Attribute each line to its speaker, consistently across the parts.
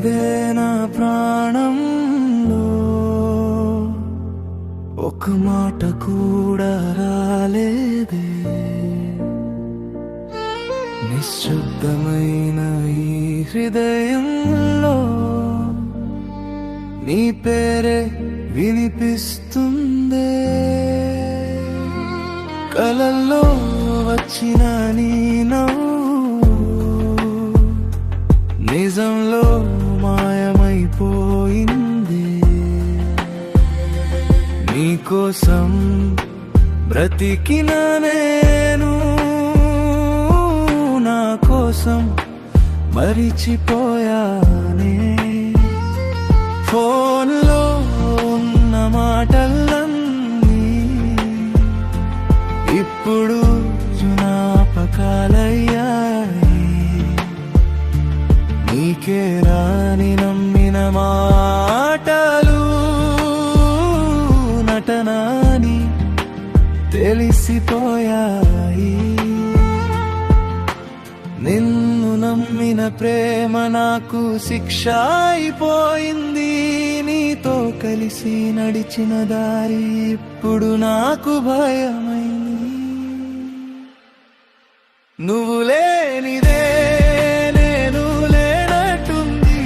Speaker 1: లేనిదే నా ప్రాణంలో ఒక మాట కూడా రాలేదే. నిశ్శబ్దమైన ఈ హృదయంలో నీ పేరే వినిపిస్తుందే. కలల్లో వచ్చిన నీ నవ్వు నిజంలో మాయమైపోయింది. నీకోసం బ్రతికిన నేను నా కోసం మరిచిపోయానే. ఫోన్లో ఉన్న మాటలన్నీ ఇప్పుడు జ్ఞాపకాలయ్యాయి. నీకే రాని నమ్మిన మాటలు నటనాని తెలిసిపోయాయి. నిన్ను నమ్మిన ప్రేమ నాకు శిక్ష అయిపోయింది. నీతో కలిసి నడిచిన దారి ఇప్పుడు నాకు భయమైంది. నువ్వు లేనిదే నేను లేనట్టుంది.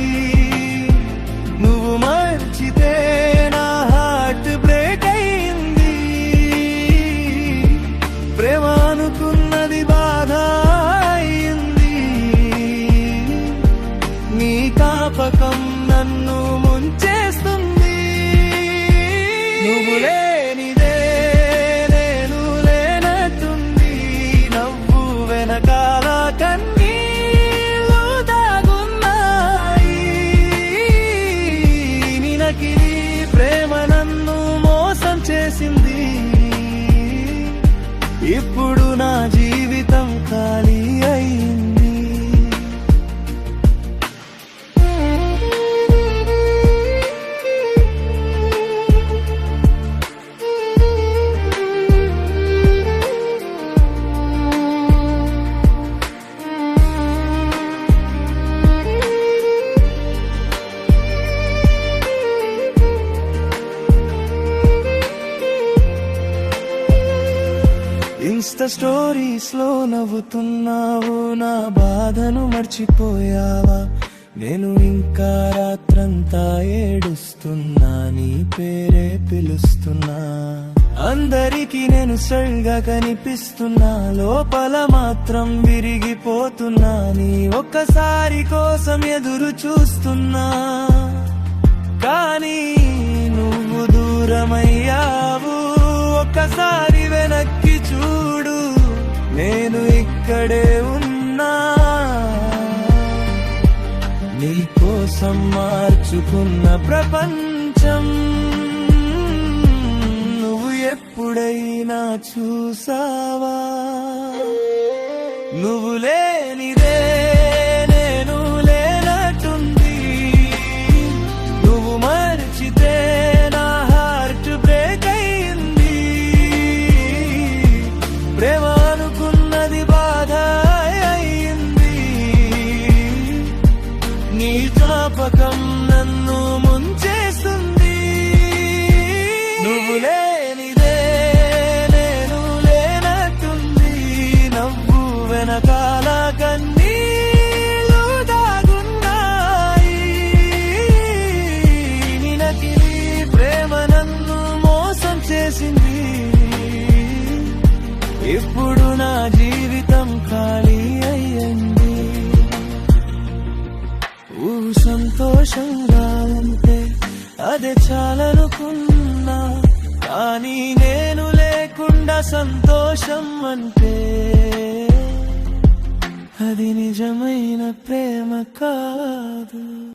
Speaker 1: నువ్వు మర్చితే నా హార్ట్ బ్రేక్ అయింది. ప్రేమ అనుకున్నది బాధ అయింది. నీ జ్ఞాపకం నన్ను ముంచేస్తుంది. నువ్వు లేనిదే నేను లేనట్టుంది. నవ్వు వెనకాల కన్నీళ్ళు దాగున్నాయి. నినకిది ప్రేమ నన్ను మోసం చేసింది. ఇప్పుడు నా జీవితం ఖాళీ అయింది. ఇన్స్టా స్టోరీస్ లో నవ్వుతున్నావు. నా బాధను మర్చిపోయావా? నేను ఇంకా రాత్రంతా ఏడుస్తున్నా. నీ పేరే పిలుస్తున్నా. అందరికీ నేను సరిగా కనిపిస్తున్నా. లోపల మాత్రం విరిగిపోతున్నా. నీ ఒక్కసారి కోసం ఎదురు చూస్తున్నా. కానీ నువ్వు దూరమయ్యావు. ఒక్కసారి వెనక్కి చూడు, నేను ఇక్కడే ఉన్నా. నీ కోసం మార్చుకున్న ప్రపంచం నువ్వు ఎప్పుడైనా చూసావా? నువ్వు లేనిదే నేను లేనట్టుంది. నువ్వు మర్చితే నా హార్ట్ బ్రేక్ అయింది. ప్రేమ అనుకున్నది బాధ అయింది. నీ జ్ఞాపకం నన్ను ముంచేస్తుంది. నువ్వు లేనిదే నేను లేనట్టుంది. నవ్వు వెనకాల కన్నీళ్ళు దాగున్నాయి. నినకిది ప్రేమ నన్ను మోసం చేసింది. ఇప్పుడు నా జీవితం ఖాళీ అయ్యింది. సంతోషంగా ఉంటే అదే చాలనుకున్నా. కానీ నేను లేకుండా సంతోషం అంటే అది నిజమైన ప్రేమ కాదు.